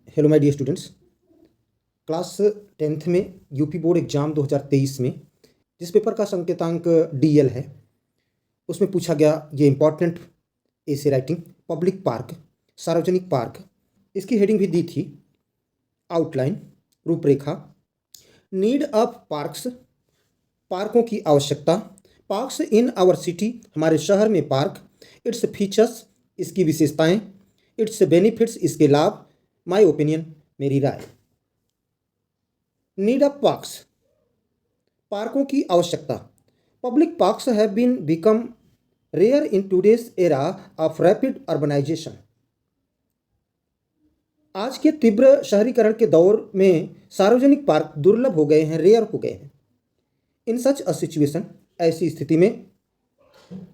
Hello my dear students. Class 10th में UP board exam 2023 में जिस पेपर का संकेतांक DL है उसमें पूछा गया ये important essay writing public park, सार्वजनिक पार्क। इसकी हेडिंग भी दी थी, आउटलाइन, रूपरेखा, नीड ऑफ पार्क्स, पार्कों की आवश्यकता, पार्क्स इन आवर सिटी, हमारे शहर में पार्क, इट्स फीचर्स, इसकी विशेषताएं, इट्स बेनिफिट्स, इसके लाभ, माय ओपिनियन, मेरी राय। नीड ऑफ पार्क्स, पार्कों की आवश्यकता। Public parks have been become rare in today's era of rapid urbanisation. आज के तीव्र शहरीकरण के दौर में सार्वजनिक पार्क दुर्लभ हो गए हैं, रेयर हो गए हैं। इन सच अ सिचुएशन, ऐसी स्थिति में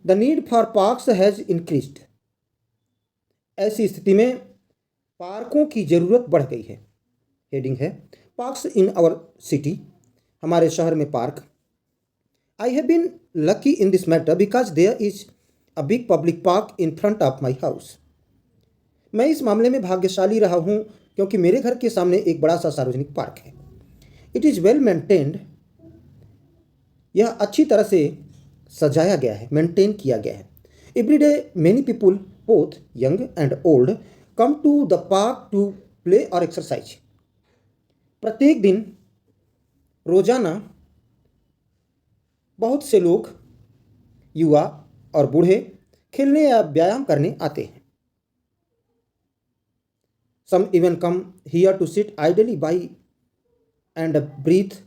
the need for parks has increased, ऐसी स्थिति में पार्कों की ज़रूरत बढ़ गई है। हेडिंग है पार्क्स इन आवर सिटी, हमारे शहर में पार्क। I have been lucky in this matter because there is a big public park in front of my house. मैं इस मामले में भाग्यशाली रहा हूँ क्योंकि मेरे घर के सामने एक बड़ा सा सार्वजनिक पार्क है। इट इज़ वेल मेंटेन्ड, यह अच्छी तरह से सजाया गया है, मेंटेन किया गया है। Every day many people both young and old come to the park to play और एक्सरसाइज। प्रत्येक दिन रोजाना बहुत से लोग, युवा और बूढ़े, खेलने या व्यायाम करने आते हैं। Some even come here to sit idly by and breathe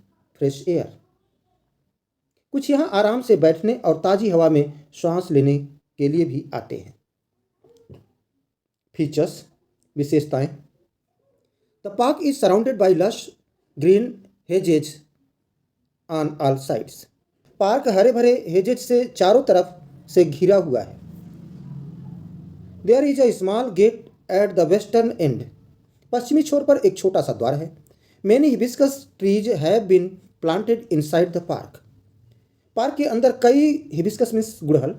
fresh air. कुछ यहाँ आराम से बैठने और ताज़ी हवा में श्वास लेने के लिए भी आते हैं। फीचर्स, विशेषताएं। The park is surrounded by lush green hedges on all sides. Park हरे भरे हेजेज से चारों तरफ से घिरा हुआ है। There is a small gate at the western end, पश्चिमी छोर पर एक छोटा सा द्वार है। Many hibiscus trees have been planted inside the park. Park के अंदर कई हिबिस्कस मीन्स गुड़हल,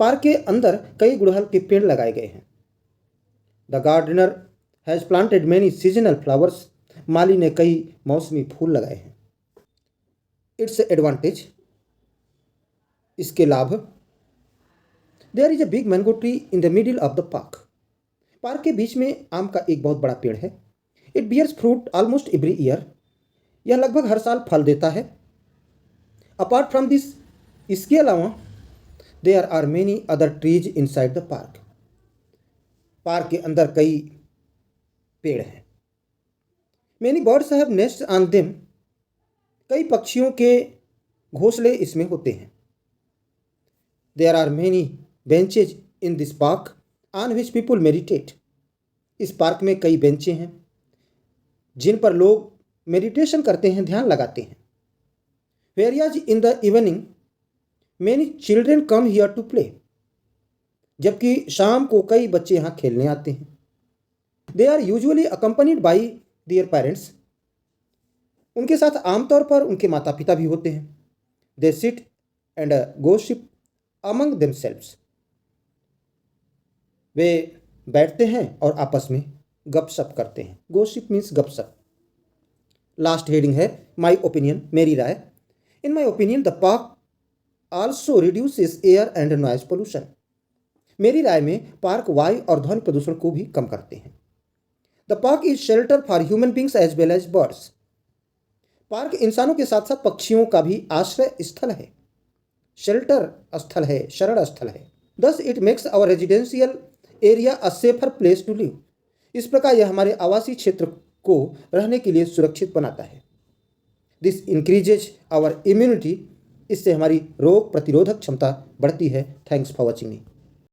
पार्क के अंदर कई गुड़हल के पेड़ लगाए गए हैं। The gardener has planted many seasonal flowers, माली ने कई मौसमी फूल लगाए हैं। इट्स एडवांटेज, इसके लाभ। There is a big mango tree in the middle of the park. Park के बीच में आम का एक बहुत बड़ा पेड़ है। It bears fruit almost every year, यह लगभग हर साल फल देता है। अपार्ट फ्रॉम दिस, इसके अलावा there are many other trees inside the park. Park के अंदर कई पेड़ हैं। Many birds have nest on them, कई पक्षियों के घोंसले इसमें होते हैं। There are many benches in this park on which people meditate. इस पार्क में कई बेंचें हैं जिन पर लोग मेडिटेशन करते हैं, ध्यान लगाते हैं। Whereas in the evening many children come here to play, जबकि शाम को कई बच्चे यहाँ खेलने आते हैं। They are usually accompanied by their parents, उनके साथ आमतौर पर उनके माता पिता भी होते हैं। They sit and gossip among themselves, वे बैठते हैं और आपस में गपशप करते हैं। गोसिप मीन्स गपशप। लास्ट हेडिंग है माई ओपिनियन, मेरी राय। In my opinion the park also reduces air and noise pollution. मेरी राय में पार्क वायु और ध्वनि प्रदूषण को भी कम करते हैं। The park is shelter for human beings as well as birds. Park इंसानों के साथ साथ पक्षियों का भी आश्रय स्थल है, शेल्टर स्थल है, शरण स्थल है। Thus it makes our residential area a safer place to live. इस प्रकार यह हमारे आवासीय क्षेत्र को रहने के लिए सुरक्षित बनाता है। दिस इंक्रीजेज आवर इम्यूनिटी, इससे हमारी रोग प्रतिरोधक क्षमता बढ़ती है। Thanks for watching me.